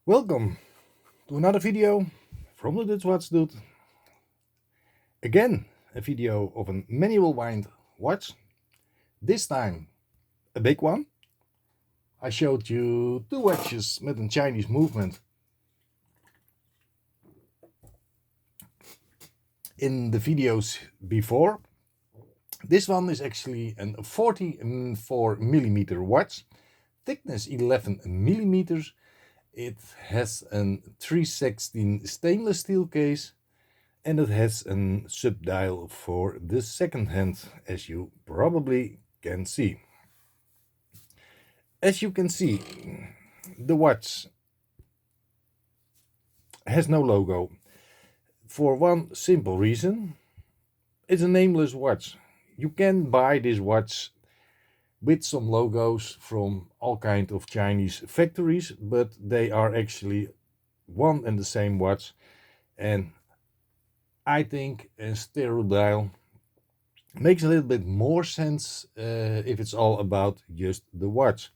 Welcome to another video from the Dutch Watch Dude. Again, a video of a manual wind watch. This time a big one. I showed you two watches with a Chinese movement in the videos before. This one is actually a 44mm watch, thickness 11mm. It has a 316 stainless steel case, and it has a sub-dial for the second hand, as you probably can see. As you can see, the watch has no logo for one simple reason. It's a nameless watch. You can buy this watch with some logos from all kinds of Chinese factories, but they are actually one and the same watch, and I think a stereo dial makes a little bit more sense if it's all about just the watch.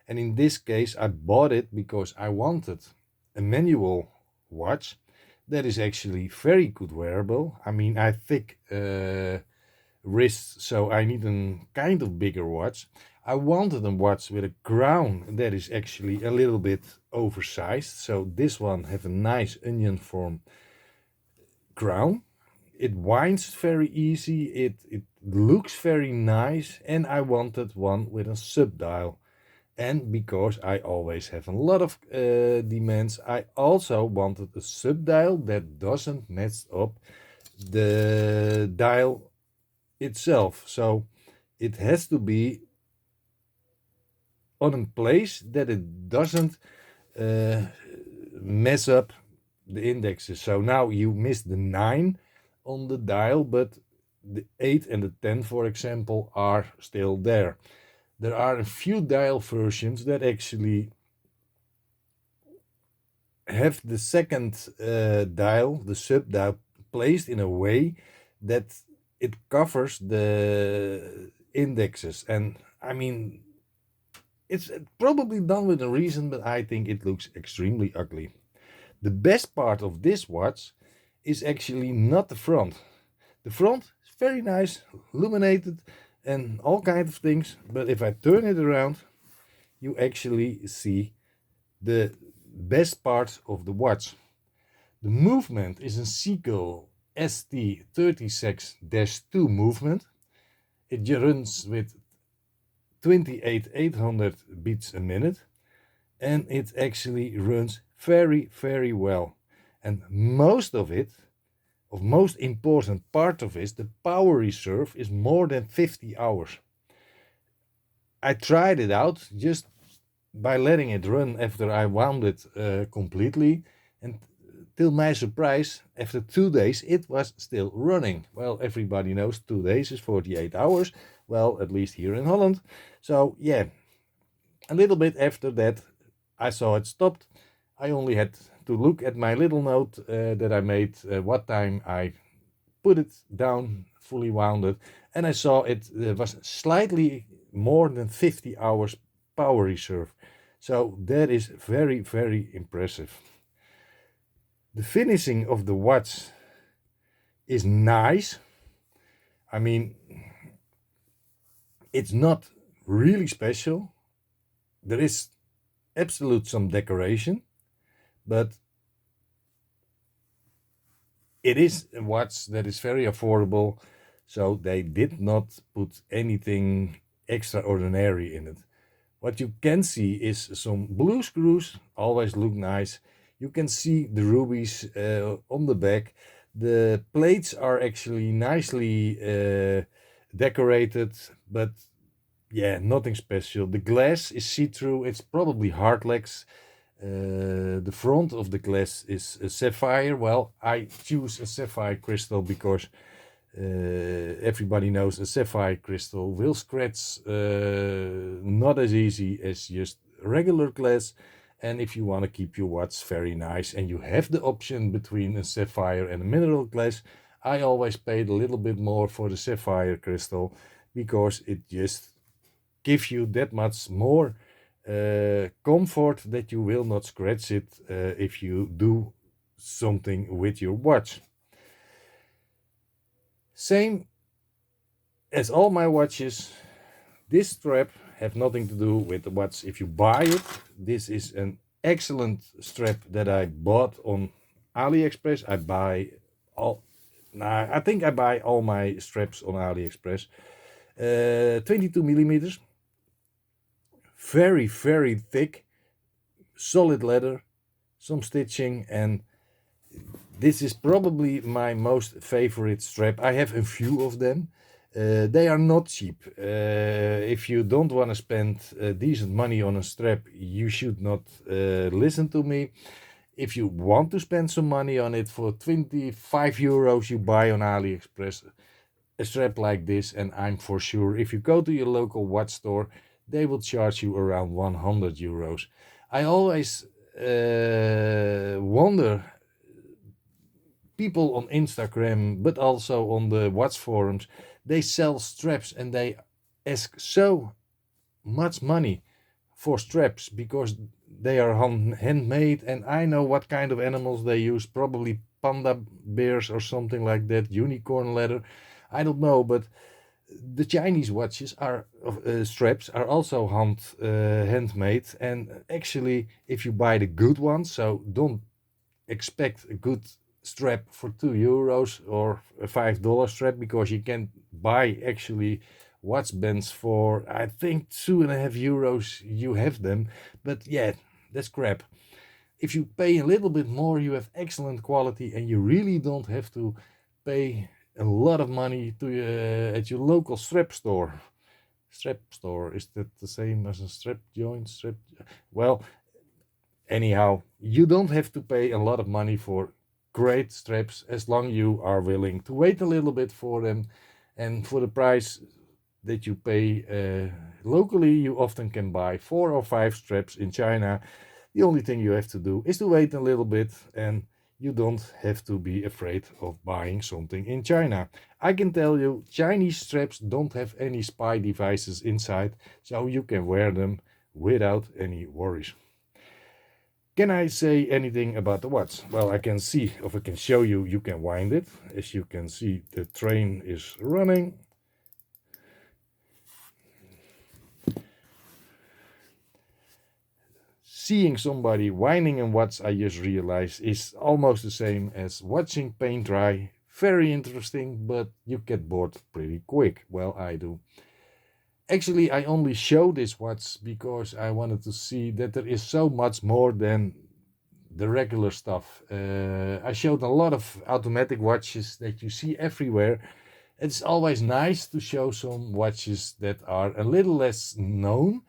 And in this case, I bought it because I wanted a manual watch that is actually very good wearable. I mean, I have thick wrists, so I need a kind of bigger watch. I wanted a watch with a crown that is actually a little bit oversized. So this one have a nice onion form crown. It winds very easy, it looks very nice, and I wanted one with a sub-dial. And because I always have a lot of demands, I also wanted a sub-dial that doesn't mess up the dial itself. So it has to be on a place that it doesn't mess up the indexes. So now you miss the 9 on the dial, but the 8 and the 10, for example, are still there. There are a few dial versions that actually have the second dial, the sub dial, placed in a way that it covers the indexes. And I mean, it's probably done with a reason, but I think it looks extremely ugly. The best part of this watch is actually not the front. The front is very nice, illuminated and all kinds of things, but if I turn it around, you actually see the best part of the watch. The movement is a Seagull St 36-2 movement. It runs with 28,800 beats a minute, and it actually runs very well. And most important part of it, the power reserve, is more than 50 hours. I tried it out just by letting it run after I wound it completely, and till my surprise, after 2 days it was still running. Well, everybody knows 2 days is 48 hours, well, at least here in Holland. So yeah, a little bit after that I saw it stopped. I only had to look at my little note that I made, what time I put it down fully wounded, and I saw it was slightly more than 50 hours power reserve. So that is very impressive. The finishing of the watch is nice. I mean, it's not really special. There is absolute some decoration, but it is a watch that is very affordable, so they did not put anything extraordinary in it. What you can see is some blue screws, always look nice. You can see the rubies on the back. The plates are actually nicely decorated, but yeah, nothing special. The glass is see-through, it's probably hard legs. The front of the glass is a sapphire. Well, I choose a sapphire crystal because everybody knows a sapphire crystal will scratch not as easy as just regular glass. And if you want to keep your watch very nice and you have the option between a sapphire and a mineral glass, I always paid a little bit more for the sapphire crystal because it just gives you that much more comfort that you will not scratch it if you do something with your watch. Same as all my watches, this strap have nothing to do with the watch if you buy it. This is an excellent strap that I bought on Aliexpress. I think I buy all my straps on Aliexpress. 22 millimeters, very, very thick, solid leather, some stitching, and this is probably my most favorite strap. I have a few of them. They are not cheap. If you don't want to spend decent money on a strap, you should not listen to me. If you want to spend some money on it, for 25 euros you buy on AliExpress a strap like this, and I'm for sure if you go to your local watch store, they will charge you around 100 euros. I always wonder, people on Instagram, but also on the watch forums, they sell straps and they ask so much money for straps because they are handmade, and I know what kind of animals they use, probably panda bears or something like that, unicorn leather, I don't know, but the Chinese watches are straps are also handmade, and actually if you buy the good ones, so don't expect a good strap for 2 euros or a $5 strap, because you can buy actually watch bands for I think 2.5 euros. You have them, but yeah, that's crap. If you pay a little bit more, you have excellent quality, and you really don't have to pay a lot of money to at your local strap store. Strap store, is that the same as a strap joint? Strap, well, anyhow, you don't have to pay a lot of money for great straps as long you are willing to wait a little bit for them, and for the price that you pay locally, you often can buy 4 or 5 straps in China. The only thing you have to do is to wait a little bit, and you don't have to be afraid of buying something in China. I can tell you, Chinese straps don't have any spy devices inside, so you can wear them without any worries. Can I say anything about the watch? Well, I can see, if I can show you, you can wind it. As you can see, the train is running. Seeing somebody winding a watch, I just realized, is almost the same as watching paint dry. Very interesting, but you get bored pretty quick. Well, I do. Actually, I only show this watch because I wanted to see that there is so much more than the regular stuff. I showed a lot of automatic watches that you see everywhere. It's always nice to show some watches that are a little less known,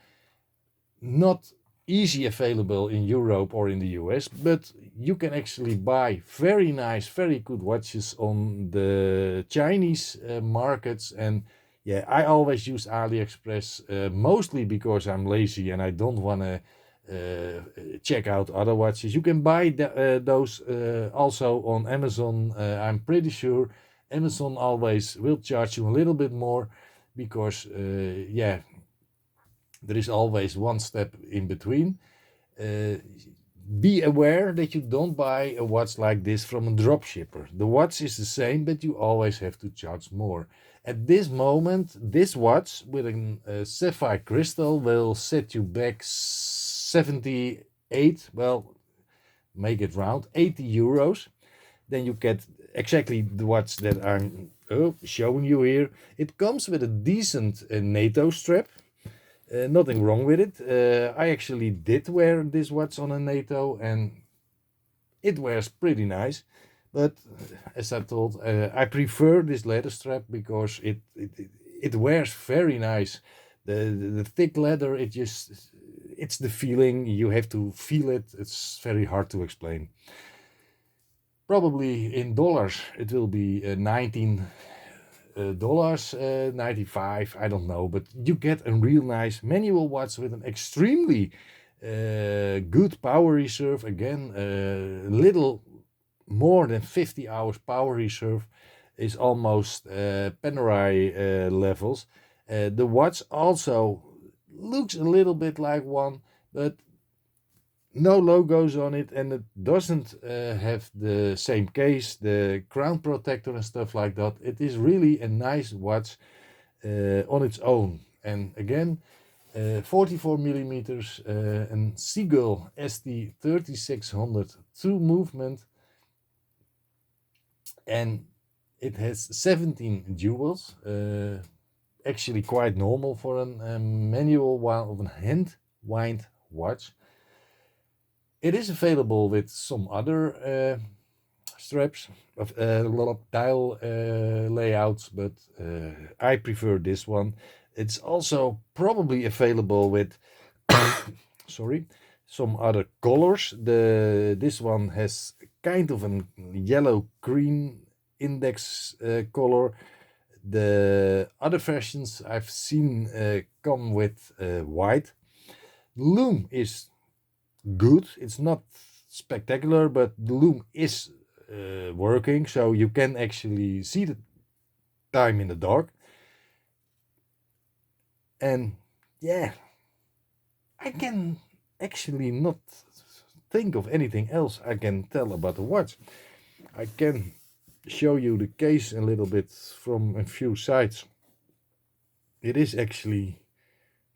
not easy available in Europe or in the US, but you can actually buy very nice, very good watches on the Chinese markets. And yeah, I always use AliExpress, mostly because I'm lazy and I don't want to check out other watches. You can buy those also on Amazon. I'm pretty sure Amazon always will charge you a little bit more because yeah, there is always one step in between. Be aware that you don't buy a watch like this from a dropshipper. The watch is the same, but you always have to charge more. At this moment, this watch with a sapphire crystal will set you back 78, well, make it round, 80 euros. Then you get exactly the watch that I'm showing you here. It comes with a decent NATO strap. Nothing wrong with it. I actually did wear this watch on a NATO, and it wears pretty nice. But as I told, I prefer this leather strap because it wears very nice. The thick leather, it's the feeling. You have to feel it. It's very hard to explain. Probably in dollars, it will be 19 dollars, 95, I don't know, but you get a real nice manual watch with an extremely good power reserve. Again, little more than 50 hours power reserve, is almost Panerai levels. The watch also looks a little bit like one, but no logos on it, and it doesn't have the same case, the crown protector and stuff like that. It is really a nice watch on its own. And again, 44 millimeters, and Seagull St 3600 2 movement, and it has 17 jewels. Actually quite normal for a manual of a hand wind watch. It is available with some other straps of a lot of dial layouts, but I prefer this one. It's also probably available with sorry, some other colors. This one has kind of a yellow green index color. The other versions I've seen come with white. Loom is good. It's not spectacular, but the loom is working, so you can actually see the time in the dark. And yeah, I can actually not think of anything else I can tell about the watch. I can show you the case a little bit from a few sides. It is actually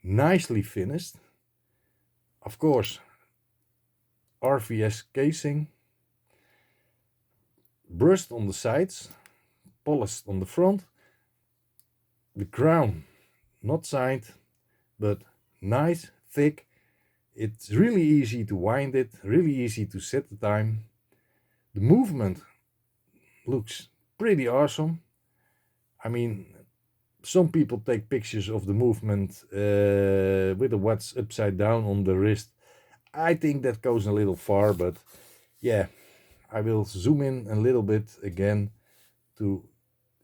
nicely finished. Of course, RVS casing, brushed on the sides, polished on the front. The crown, not signed, but nice, thick. It's really easy to wind it, really easy to set the time. The movement looks pretty awesome. I mean, some people take pictures of the movement with the watch upside down on the wrist. I think that goes a little far, but yeah, I will zoom in a little bit again to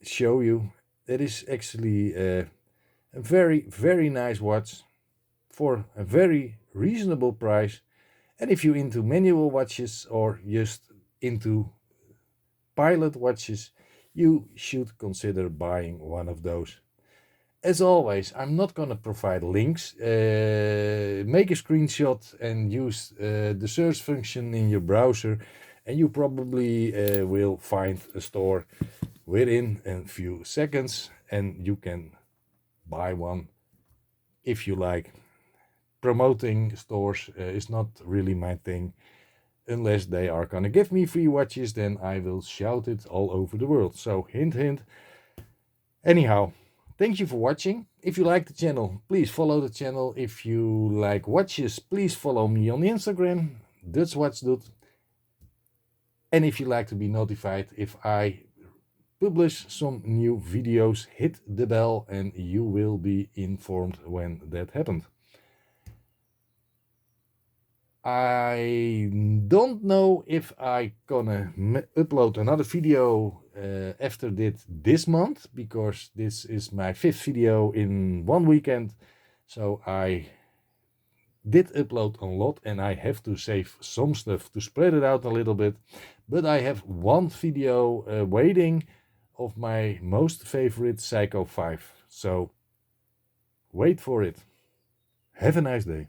show you. It is actually a very, very nice watch for a very reasonable price. And if you're into manual watches or just into pilot watches, you should consider buying one of those. As always, I'm not going to provide links. Make a screenshot and use the search function in your browser, and you probably will find a store within a few seconds, and you can buy one if you like. Promoting stores is not really my thing. Unless they are gonna give me free watches, then I will shout it all over the world. So hint, hint. Anyhow, thank you for watching. If you like the channel, please follow the channel. If you like watches, please follow me on Instagram, Dutch Watch Dude. And if you like to be notified if I publish some new videos, hit the bell and you will be informed when that happened. I don't know if I gonna upload another video after this month, because this is my 5th video in one weekend. So I did upload a lot and I have to save some stuff to spread it out a little bit. But I have one video waiting of my most favorite Seiko 5. So wait for it. Have a nice day.